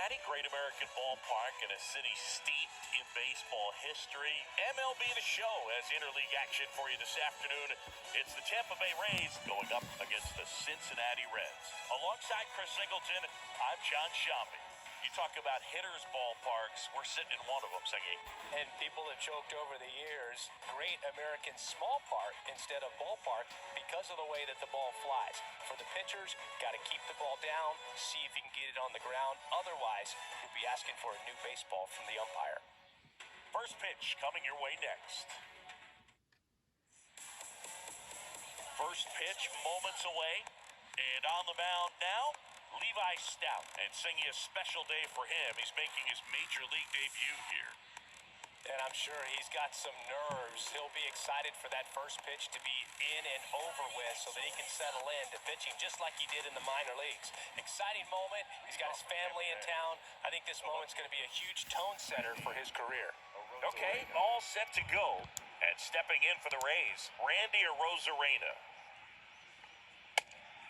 Cincinnati, great American ballpark in a city steeped in baseball history. MLB The Show has interleague action for you this afternoon. It's the Tampa Bay Rays going up against the Cincinnati Reds. Alongside Chris Singleton, I'm John Shambi. You talk about hitters' ballparks, we're sitting in one of them, Cincy. And people have joked over the years, great American small park instead of ballpark because of the way that the ball flies. For the pitchers, got to keep the ball down, see if you can get it on the ground. Otherwise, you'll be asking for a new baseball from the umpire. First pitch coming your way next. First pitch moments away, and on the mound now, Levi Stout, and Cincy, a special day for him. He's making his major league debut here. And I'm sure he's got some nerves. He'll be excited for that first pitch to be in and over with so that he can settle into pitching just like he did in the minor leagues. Exciting moment. He's got his family in town. I think this moment's going to be a huge tone setter for his career. Okay, all set to go. And stepping in for the Rays, Randy Arozarena.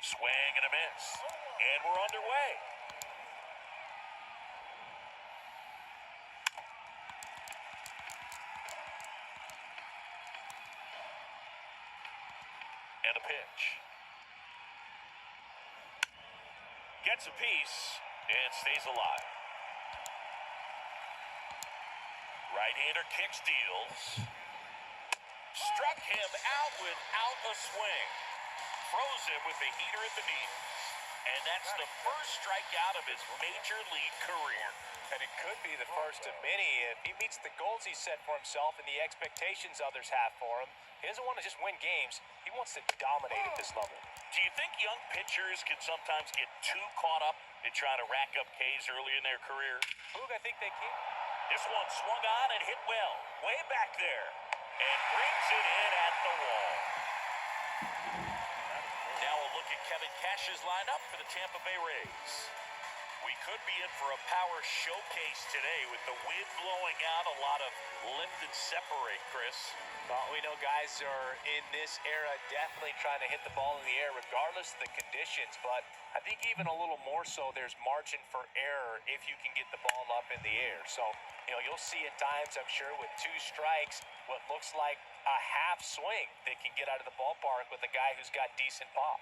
Swing and a miss. And we're underway. And a pitch. Gets a piece and stays alive. Right-hander kicks, deals. Struck him out without a swing. Froze him with a heater at the knees. And that's the first strikeout of his major league career. And it could be the first of many if he meets the goals he set for himself and the expectations others have for him. He doesn't want to just win games. He wants to dominate at this level. Do you think young pitchers can sometimes get too caught up in trying to rack up Ks early in their career? Boog, I think they can. This one swung on and hit well, way back there, and brings it in at the wall. Now we'll look at Kevin Cash's lineup for the Tampa Bay Rays. We could be in for a power showcase today with the wind blowing out, a lot of lift and separate, Chris. Well, we know guys are in this era definitely trying to hit the ball in the air regardless of the conditions, but I think even a little more so there's margin for error if you can get the ball up in the air. So, you'll see at times, I'm sure, with two strikes, what looks like a half swing that can get out of the ballpark with a guy who's got decent pop.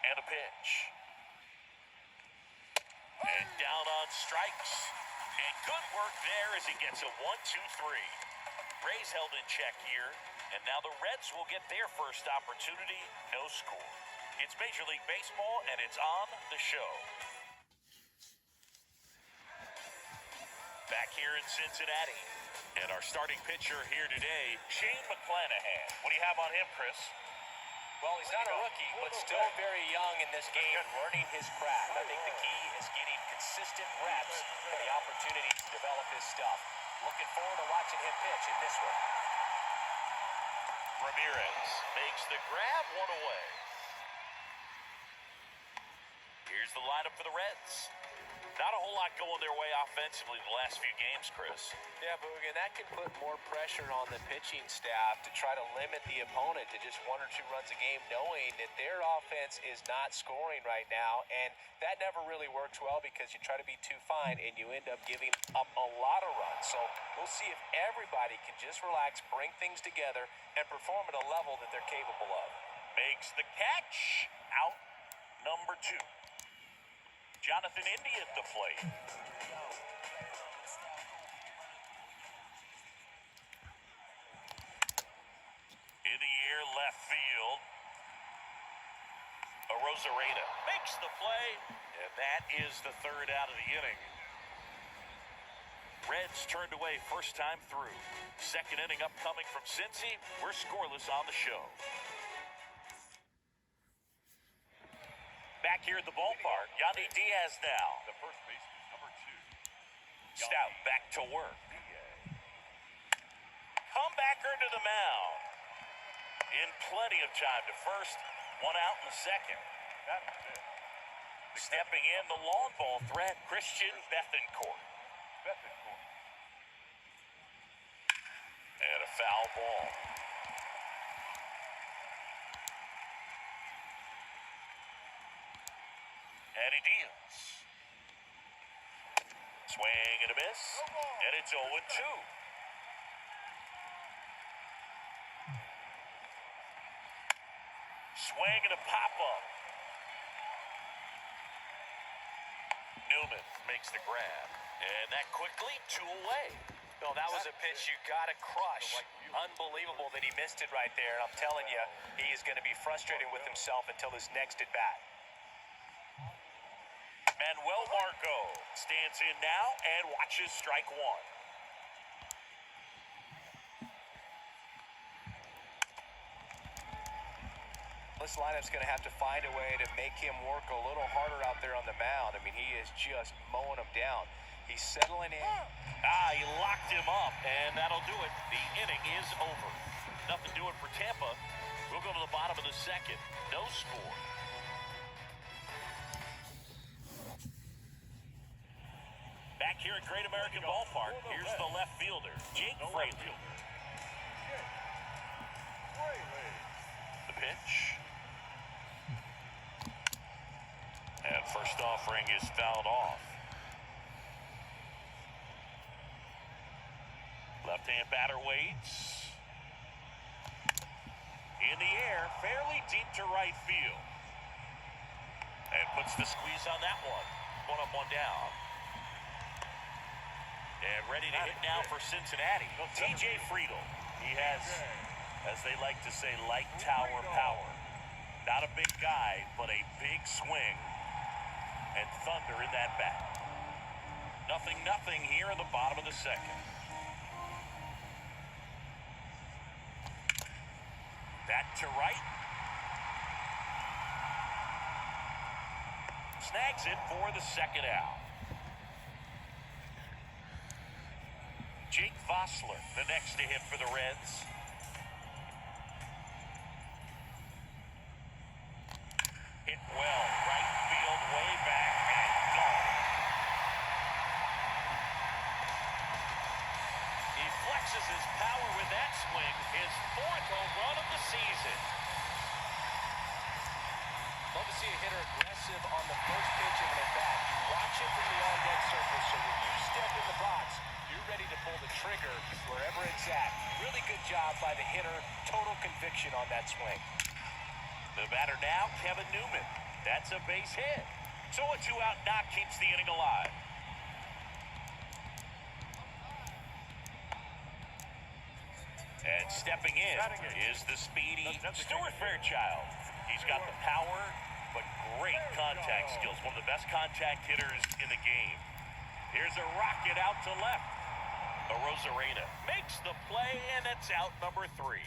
And a pitch. And down on strikes. And good work there as he gets a 1-2-3. Rays held in check here. And now the Reds will get their first opportunity. No score. It's Major League Baseball, and it's on the show. Back here in Cincinnati. And our starting pitcher here today, Shane McClanahan. What do you have on him, Chris? Well, he's not a rookie, but still very young in this game, learning his craft. I think the key is getting consistent reps and the opportunity to develop his stuff. Looking forward to watching him pitch in this one. Ramirez makes the grab, one away. Here's the lineup for the Reds. Not a whole lot going their way offensively the last few games, Chris. Yeah, Boog, and that can put more pressure on the pitching staff to try to limit the opponent to just 1 or 2 runs a game, knowing that their offense is not scoring right now, and that never really works well because you try to be too fine and you end up giving up a lot of runs. So we'll see if everybody can just relax, bring things together, and perform at a level that they're capable of. Makes the catch. Out number 2. Jonathan Indy at the plate. In the air, left field. Arozarena makes the play, and that is the third out of the inning. Reds turned away first time through. Second inning upcoming from Cincy. We're scoreless on the show. Back here at the ballpark, Yandy Diaz now. The first baseman, number 2. Stout back to work. Comebacker to the mound. In plenty of time to first, 1 out in the second. That was it. Stepping in, the long ball threat, Christian Bethancourt. And a foul ball. And he deals. Swing and a miss. And it's 0-2. Swing and a pop-up. Newman makes the grab. And that quickly, 2 away. No, that was a pitch you got to crush. Unbelievable that he missed it right there. I'm telling you, he is going to be frustrated with himself until his next at-bat. Manuel Marco stands in now and watches strike one. This lineup's going to have to find a way to make him work a little harder out there on the mound. I mean, he is just mowing them down. He's settling in. He locked him up, and that'll do it. The inning is over. Nothing doing for Tampa. We'll go to the bottom of the second. No score. Back here at Great American Ballpark, here's the left fielder, Jake Fraley. The pitch. And first offering is fouled off. Left-hand batter waits. In the air, fairly deep to right field. And puts the squeeze on that one. One up, one down. And ready to hit now for Cincinnati. TJ Friedl. He has, as they like to say, light tower power. Not a big guy, but a big swing. And thunder in that bat. 0-0 here in the bottom of the second. Back to right. Snags it for the second out. Jake Vossler, the next to hit for the Reds. Hit well, right field, way back, and gone. He flexes his power with that swing, his 4th home run of the season. Love to see a hitter aggressive on the first pitch of an at-bat. You watch it from the on-deck surface, so when you step in the box, you're ready to pull the trigger wherever it's at. Really good job by the hitter. Total conviction on that swing. The batter now, Kevin Newman. That's a base hit. So a 2-out knock keeps the inning alive. And stepping in is the speedy Stuart Fairchild. He's got the power, but great contact skills. One of the best contact hitters in the game. Here's a rocket out to left. Rosarena makes the play, and it's out number 3.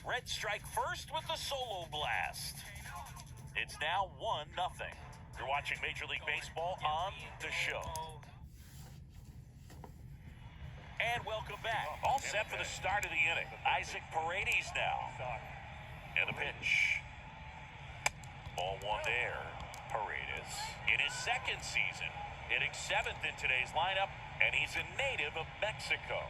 Reds strike first with the solo blast. It's now 1-0. You're watching Major League Baseball on the show. And welcome back. All set for the start of the inning. Isaac Paredes now. And the pitch. Ball 1 there. Paredes in his 2nd season. Hitting 7th in today's lineup, and he's a native of Mexico.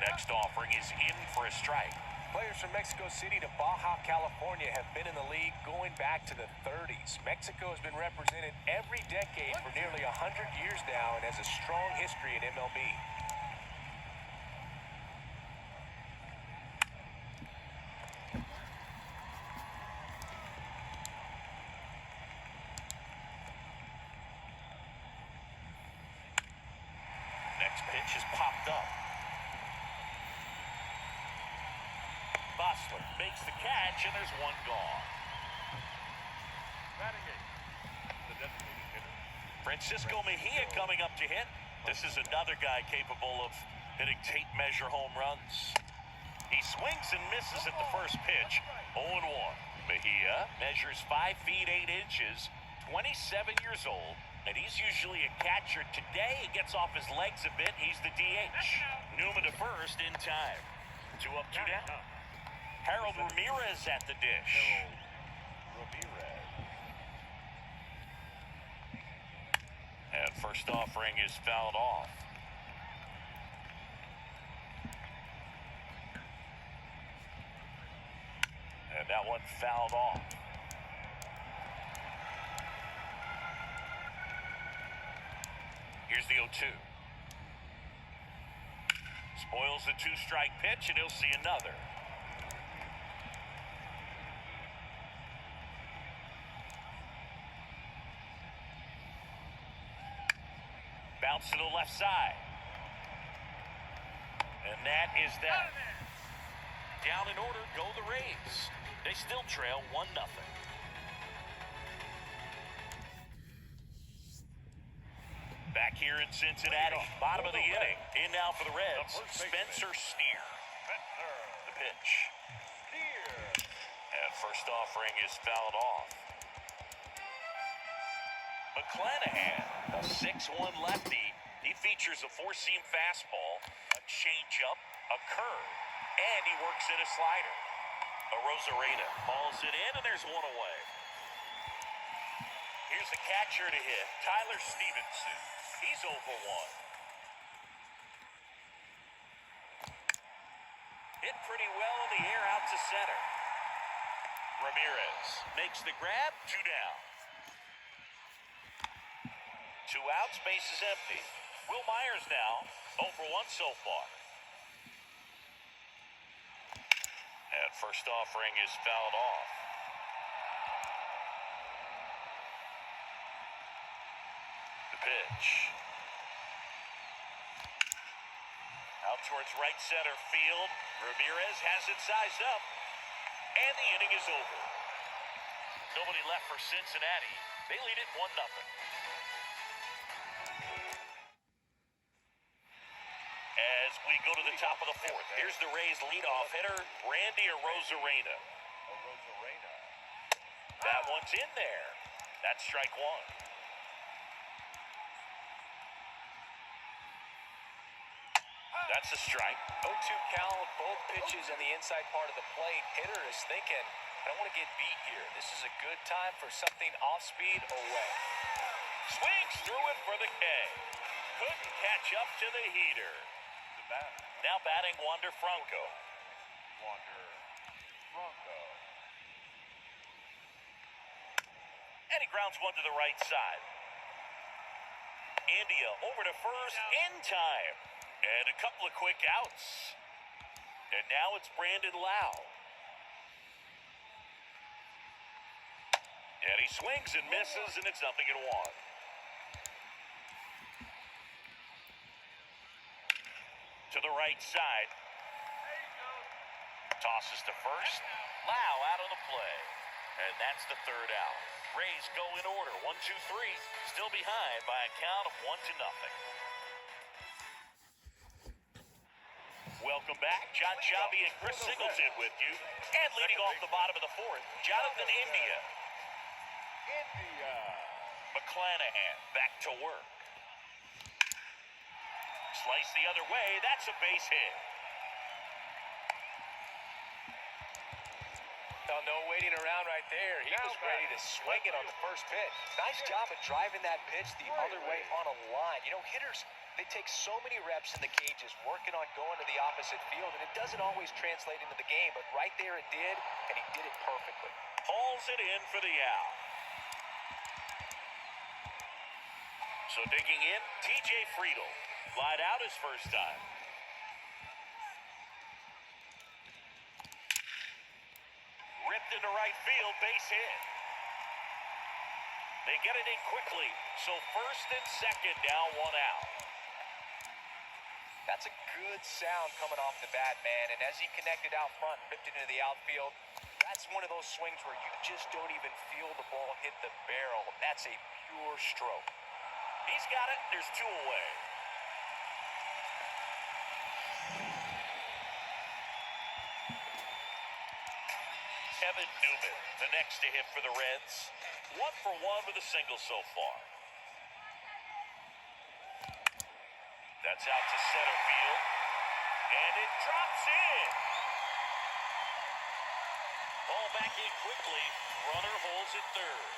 Next offering is in for a strike. Players from Mexico City to Baja California have been in the league going back to the 30s. Mexico has been represented every decade for nearly 100 years now and has a strong history in MLB. Next pitch is popped up. Vossler makes the catch, and there's one gone. The designated hitter. Francisco Mejia coming up to hit. This is another guy capable of hitting tape measure home runs. He swings and misses at the first pitch. 0-1. Mejia measures 5 feet 8 inches, 27 years old, and he's usually a catcher. Today, he gets off his legs a bit. He's the DH. Newman to first in time. 2 up, 2 down. Harold Ramirez at the dish. And first offering is fouled off. And that one fouled off. Here's the 0-2. Spoils the two-strike pitch, and he'll see another. Bounce to the left side. And that is that. Down in order, go the Rays. They still trail 1-0. Back here in Cincinnati, bottom of the inning. In now for the Reds, Spencer Steer. The pitch. And first offering is fouled off. McClanahan, a 6'1 lefty. He features a four-seam fastball, a changeup, a curve, and he works in a slider. Arozarena balls it in, and there's one away. Here's the catcher to hit, Tyler Stevenson. He's 0 for 1. Hit pretty well in the air out to center. Ramirez makes the grab, 2 down. 2 outs, base is empty. Will Myers now, 0 for 1 so far. And first offering is fouled off. The pitch. Out towards right center field. Ramirez has it sized up. And the inning is over. Nobody left for Cincinnati. They lead it 1-0. As we go to the top of the 4th, here's the Rays' leadoff hitter, Randy Arozarena. That one's in there. That's strike 1. That's a strike. 0-2 count, both pitches in the inside part of the plate. Hitter is thinking, I don't want to get beat here. This is a good time for something off-speed away. Swings through it for the K. Couldn't catch up to the heater. Now batting Wander Franco. And he grounds one to the right side. India over to first in time. And a couple of quick outs. And now it's Brandon Lau. And he swings and misses, and it's 0-1. To the right side. Tosses to first. Lau out on the play. And that's the 3rd out. Rays go in order. 1, 2, 3. Still behind by a count of 1-0. Welcome back. John Chabi and Chris Singleton with you. And leading off the bottom of the 4th, Jonathan India. McClanahan back to work. Slice the other way. That's a base hit. Well, no waiting around right there. He was ready to swing it on the first pitch. Nice job of driving that pitch the other way on a line. You know, hitters, they take so many reps in the cages working on going to the opposite field, and it doesn't always translate into the game, but right there it did, and he did it perfectly. Hauls it in for the out. So digging in, TJ Friedl. Flied out his first time. Ripped into right field, base hit. They get it in quickly, so first and second now 1 out. That's a good sound coming off the bat, man, and as he connected out front and ripped it into the outfield, that's one of those swings where you just don't even feel the ball hit the barrel. That's a pure stroke. He's got it. There's 2 away. Kevin Newman, the next to hit for the Reds. 1 for 1 with a single so far. That's out to center field. And it drops in. Ball back in quickly. Runner holds at 3rd.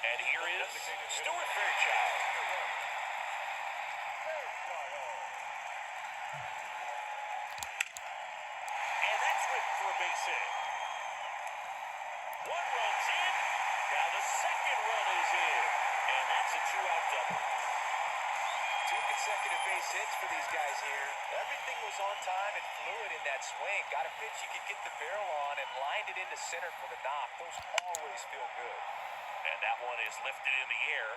And here is Stuart Fairchild. And that's whipped for a base hit. 1 run's in. Now the second run is in. And And that's a two-out double. 2 consecutive base hits for these guys here. Everything was on time and fluid in that swing. Got a pitch you could get the barrel on and lined it into center for the knock. Those always feel good. And that one is lifted in the air.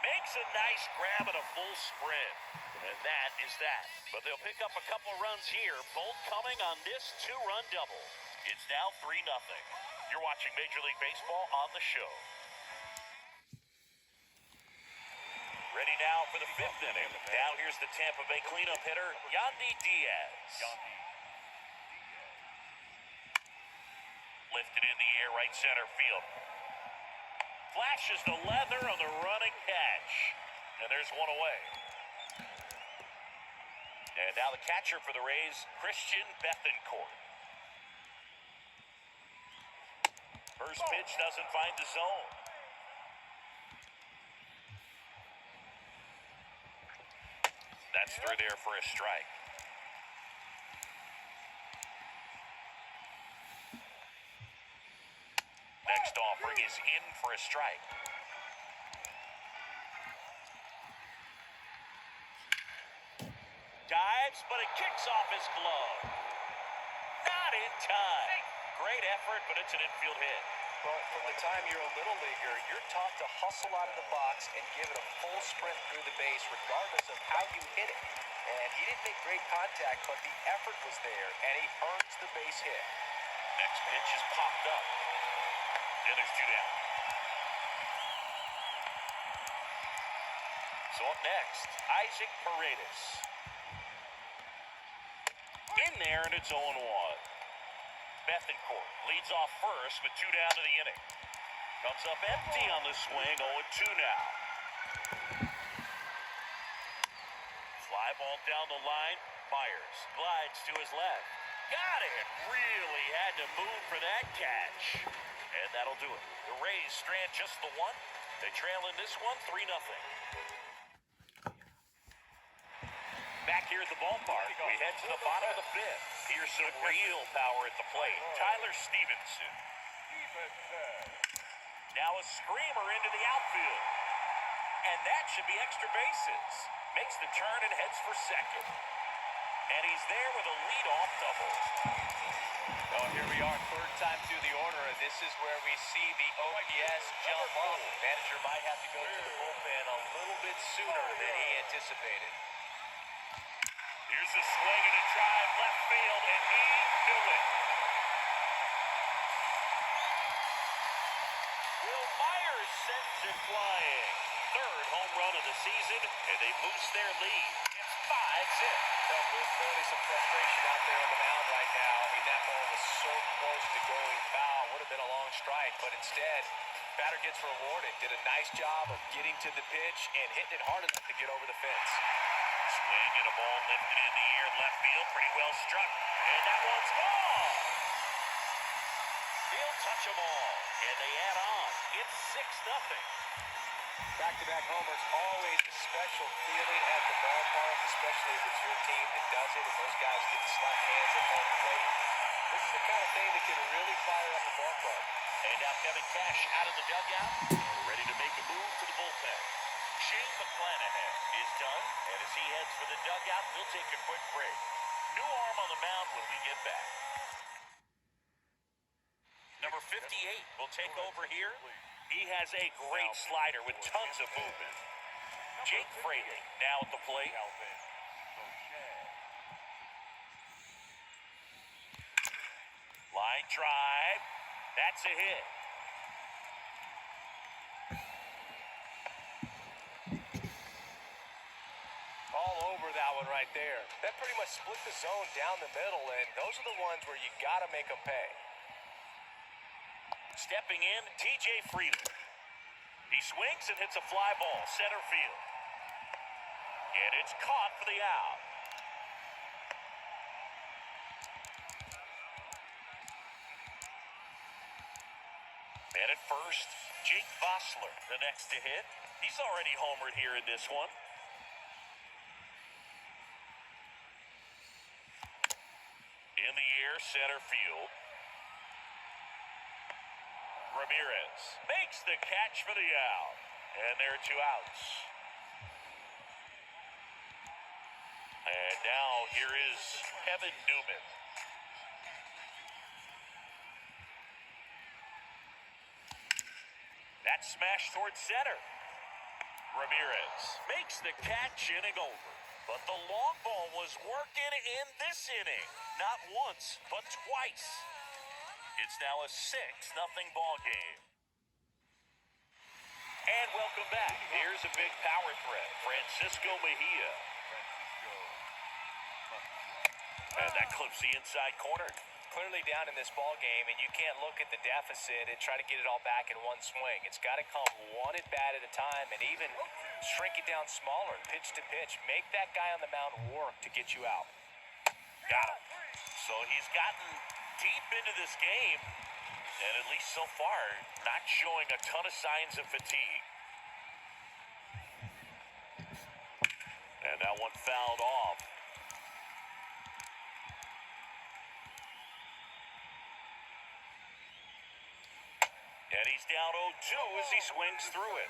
Makes a nice grab and a full sprint. And that is that. But they'll pick up a couple of runs here, both coming on this two-run double. It's now 3-0. You're watching Major League Baseball on the show. Ready now for the 5th inning. Now here's the Tampa Bay cleanup hitter, Yandy Diaz. Lifted in the air, right center field. Flashes the leather on the running catch. And there's one away. And now the catcher for the Rays, Christian Bethancourt. First pitch doesn't find the zone. That's through there for a strike. Next offering is in for a strike. Dives, but it kicks off his glove. Not in time. Great effort, but it's an infield hit. Well, from the time you're a little leaguer, you're taught to hustle out of the box and give it a full sprint through the base regardless of how you hit it. And he didn't make great contact, but the effort was there, and he earns the base hit. Next pitch is popped up. And there's 2 down. So up next, Isaac Paredes. In there, and it's 0-1. Bethancourt leads off first with 2 down to the inning. Comes up empty on the swing, 0-2 now. Fly ball down the line. Myers glides to his left. Got it. Really had to move for that catch. And that'll do it. The Rays strand just the one. They trail in this one 3-0. Back here at the ballpark, we head to the bottom of the 5th. Here's some real power at the plate. Tyler Stevenson. Now a screamer into the outfield. And that should be extra bases. Makes the turn and heads for second. And he's there with a leadoff double. Oh, here we are, 3rd time through the order, and this is where we see the OPS jump up. Manager might have to go to the bullpen a little bit sooner than he anticipated. Here's a swing and a drive left field, and he knew it. Will Myers sends it flying. 3rd home run of the season, and they boost their lead. It's 5-zip. Well, there's clearly some frustration out there on the mound right now. I mean, that ball was so close to going foul. Would have been a long strike, but instead, batter gets rewarded. Did a nice job of getting to the pitch and hitting it hard enough to get over the fence. Swing and a ball lifted in the air, left field, pretty well struck. And that one's gone. He'll touch them all, and they add on. It's 6-0. Back-to-back homers, always a special feeling at the ballpark, especially if it's your team that does it and those guys get to slap hands at home plate. This is the kind of thing that can really fire up a ball club. And now Kevin Cash out of the dugout, ready to make a move to the bullpen. Shane McClanahan is done, and as he heads for the dugout, we'll take a quick break. New arm on the mound when we get back. Number 58 will take over here. He has a great slider with tons of movement. Jake Fraley now at the plate. Line drive. That's a hit. All over that one right there. That pretty much split the zone down the middle, and those are the ones where you got to make them pay. Stepping in, TJ Friedl. He swings and hits a fly ball, center field. And it's caught for the out. Man at first, Jake Vossler, the next to hit. He's already homered here in this one. In the air, center field. Ramirez makes the catch for the out. And there are 2 outs. And now here is Kevin Newman. That's smashed towards center. Ramirez makes the catch, inning over. But the long ball was working in this inning. Not once, but twice. It's now a 6-0 ball game. And welcome back. Here's a big power threat, Francisco Mejia. And that clips the inside corner. Clearly down in this ball game, and you can't look at the deficit and try to get it all back in one swing. It's got to come one at bat at a time, and even shrink it down smaller, pitch to pitch. Make that guy on the mound work to get you out. Got him. So he's gotten deep into this game, and at least so far, not showing a ton of signs of fatigue. And that one fouled off. And he's down 0-2 as he swings through it.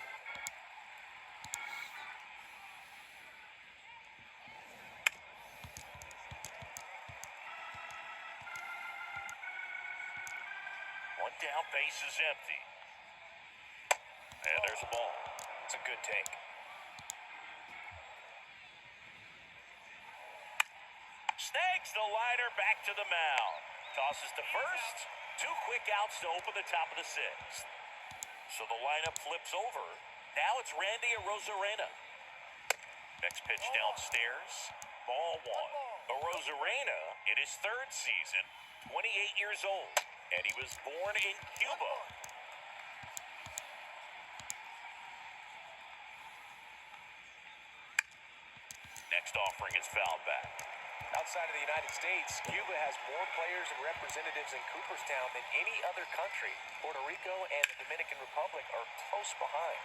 One down, base is empty. And there's a ball. It's a good take. Snags the liner back to the mound. Tosses to first. 2 quick outs to open the top of the 6th. So the lineup flips over. Now it's Randy Arozarena. Next pitch downstairs. Ball 1. Arozarena in his 3rd season, 28 years old. And he was born in Cuba. Next offering is fouled back. Outside of the United States, Cuba has more players and representatives in Cooperstown than any other country. Puerto Rico and the Dominican Republic are close behind.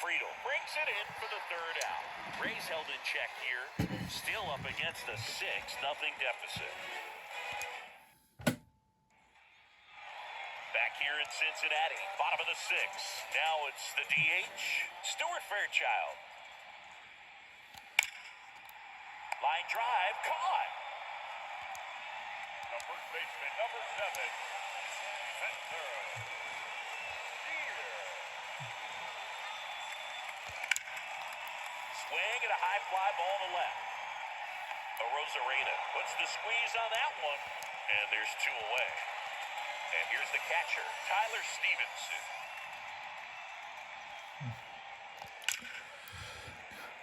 Friedel brings it in for the 3rd out. Rays held in check here. Still up against a 6-0 deficit. Back here in Cincinnati, bottom of the 6th. Now it's the DH, Stuart Fairchild. Line drive, caught. The first baseman, number 7, Spencer. Swing and a high fly ball to left. Arozarena puts the squeeze on that one, and there's 2 away. And here's the catcher, Tyler Stevenson.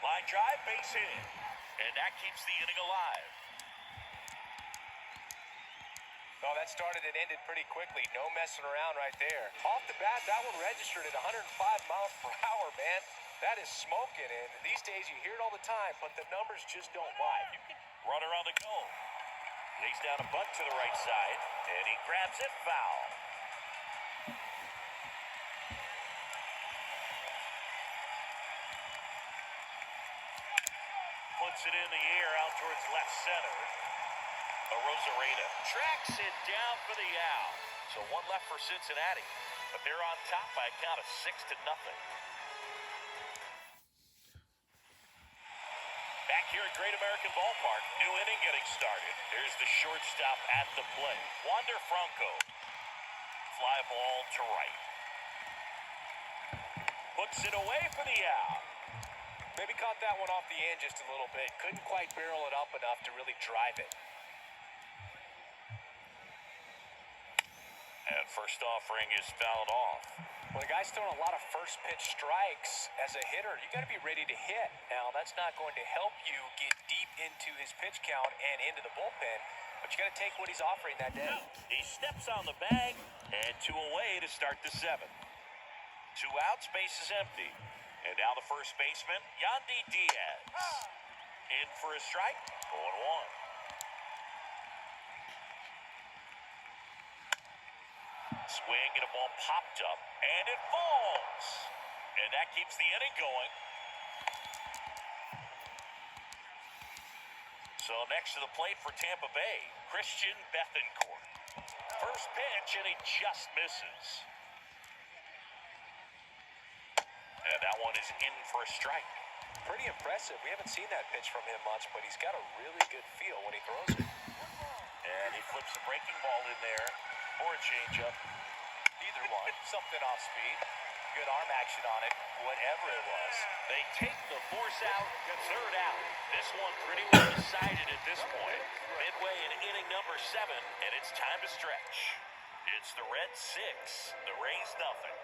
Line drive, base hit. And that keeps the inning alive. Oh, that started and ended pretty quickly. No messing around right there. Off the bat, that one registered at 105 miles per hour, man. That is smoking, and these days you hear it all the time, but the numbers just don't lie. Runner on the go. Lays down a bunt to the right side, and he grabs it foul. Puts it in the air out towards left center. Arozarena tracks it down for the out. So 1 left for Cincinnati, but they're on top by a count of 6-0. Back here at Great American Ballpark, new inning getting started. There's the shortstop at the plate, Wander Franco. Fly ball to right. Puts it away for the out. Maybe caught that one off the end just a little bit. Couldn't quite barrel it up enough to really drive it. And first offering is fouled off. Well, the guy's throwing a lot of first pitch strikes as a hitter. You got to be ready to hit. Now, that's not going to help you get deep into his pitch count and into the bullpen, but you got to take what he's offering that day. He steps on the bag, and 2 away to start the 7th. 2 outs, base is empty. And now the first baseman, Yandy Diaz. In for a strike, 0-1. Swing and a ball popped up, and it falls. And that keeps the inning going. So next to the plate for Tampa Bay, Christian Bethancourt. First pitch, and he just misses. one is in for a strike. Pretty impressive. We haven't seen that pitch from him much, but he's got a really good feel when he throws it. And he flips the breaking ball in there for a changeup. Either one. Something off speed. Good arm action on it, whatever it was. They take the force out, third out. This one pretty well decided at this point. Midway in inning number 7, and it's time to stretch. It's the Reds 6, the Rays nothing.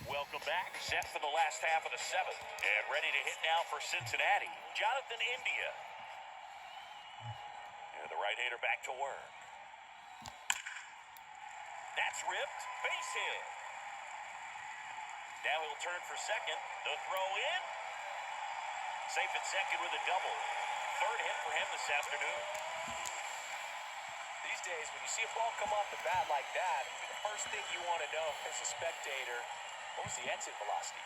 Welcome back, set for the last half of the 7th, and ready to hit now for Cincinnati, Jonathan India. And the right-hander back to work. That's ripped, base hit. Now he'll turn for second, the throw in. Safe at second with a double. Third hit for him this afternoon. These days, when you see a ball come off the bat like that, the first thing you want to know as a spectator, what was the exit velocity?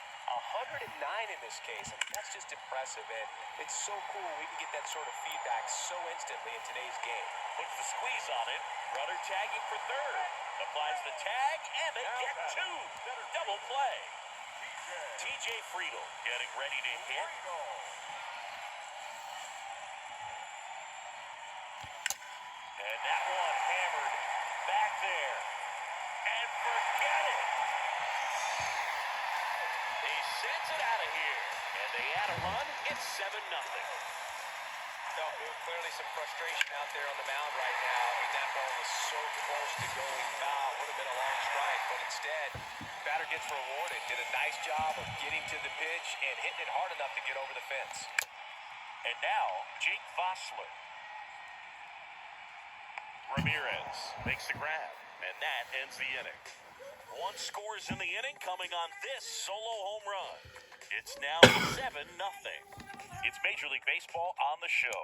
109 in this case. I mean, that's just impressive, and it's so cool we can get that sort of feedback so instantly in today's game. Puts the squeeze on it. Runner tagging for third. Applies the tag, and they get 2. Double play. TJ Friedel getting ready to hit. And that one hammered back there. And forget it. He sends it out of here. And they add a run. It's 7-0. No, clearly some frustration out there on the mound right now. I mean, that ball was so close to going foul. Would have been a long strike, but instead, batter gets rewarded. Did a nice job of getting to the pitch and hitting it hard enough to get over the fence. And now, Jake Vossler. Ramirez makes the grab, and that ends the inning. 1 scores in the inning coming on this solo home run. It's now 7-0. It's Major League Baseball on the show.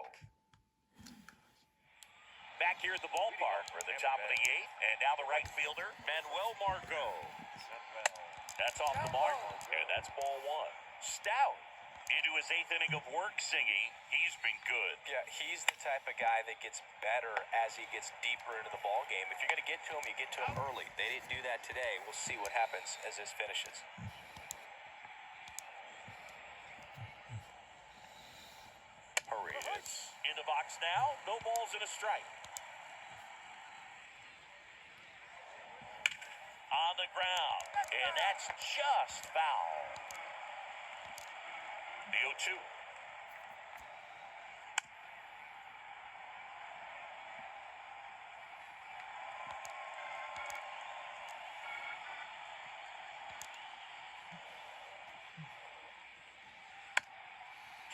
Back here at the ballpark for the top of the 8th, and now the right fielder, Manuel Margot. That's off the mark, and that's ball 1. Stout into his 8th inning of work, Cincy. He's been good. Yeah, he's the type of guy that gets better as he gets deeper into the ball game. If you're going to get to him, you get to him early. They didn't do that today. We'll see what happens as this finishes. Paredes in the box now. No balls and a strike. On the ground, and that's just foul. The 0-2.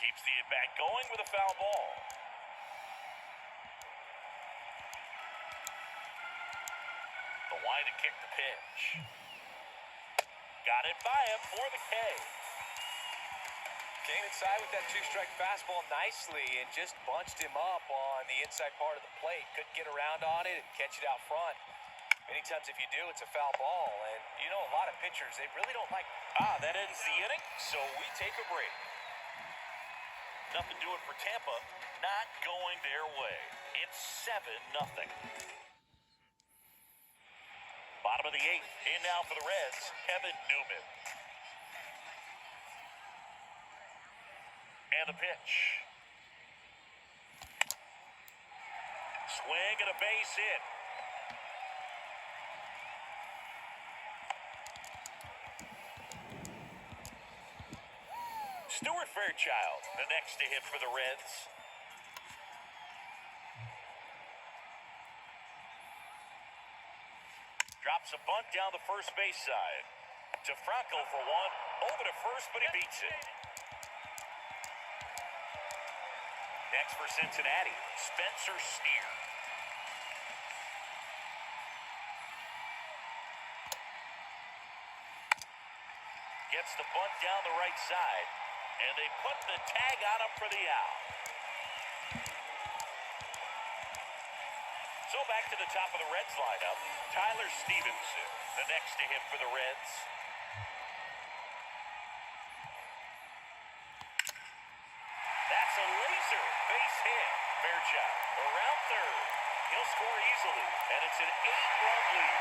Keeps the at-bat going with a foul ball. The line to kick the pitch. Got it by him for the K. Came inside with that 2-strike fastball nicely and just bunched him up on the inside part of the plate. Couldn't get around on it and catch it out front. Many times if you do, it's a foul ball. And you know, a lot of pitchers, they really don't like... That ends the inning, so we take a break. Nothing doing for Tampa. Not going their way. It's 7-0. Bottom of the 8th. In now for the Reds, Kevin Newman. And the pitch. Swing and a base hit. Stuart Fairchild, the next to hit for the Reds. Drops a bunt down the first base side. To Franco for 1. Over to first, but he beats it. Next for Cincinnati, Spencer Steer. Gets the bunt down the right side, and they put the tag on him for the out. So back to the top of the Reds lineup, Tyler Stevenson, the next to hit for the Reds. That's a laser base hit. Fairchild around third. He'll score easily, and it's an 8-run lead.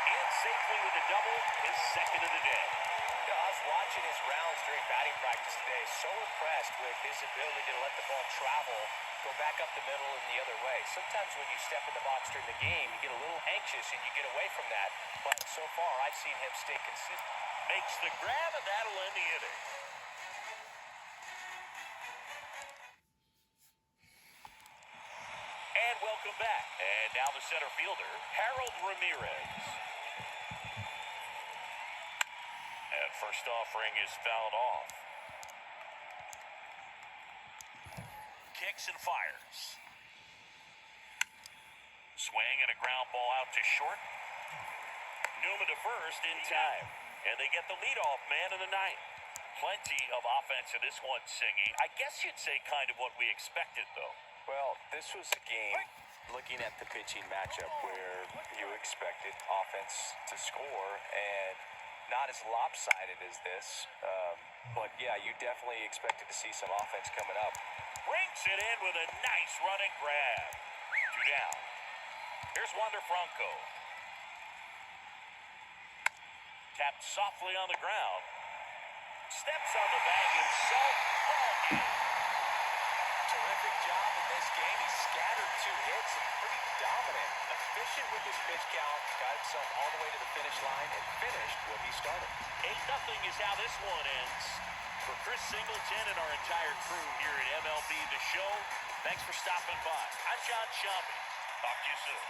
And safely with a double, his second of the day. Yeah, I was watching his rounds during batting practice today. So impressed with his ability to let the ball travel, go back up the middle and the other way. Sometimes when you step in the box during the game, you get a little anxious and you get away from that. But so far, I've seen him stay consistent. Makes the grab, and that'll end the inning. And welcome back. And now the center fielder, Harold Ramirez. And first offering is fouled off. Kicks and fires. Swing and a ground ball out to short. Newman to first in time. And they get the leadoff man in the ninth. Plenty of offense in this one, Cincy. I guess you'd say kind of what we expected, though. Well, this was a game, looking at the pitching matchup, where you expected offense to score, and not as lopsided as this. But, yeah, you definitely expected to see some offense coming up. Rings it in with a nice running grab. 2 down. Here's Wander Franco. Tapped softly on the ground. Steps on the bag himself. Ball game. Terrific job in this game. He scattered 2 hits and pretty dominant. Efficient with his pitch count. Got himself all the way to the finish line and finished what he started. 8-0 is how this one ends. For Chris Singleton and our entire crew here at MLB The Show, thanks for stopping by. I'm John Shelby. Talk to you soon.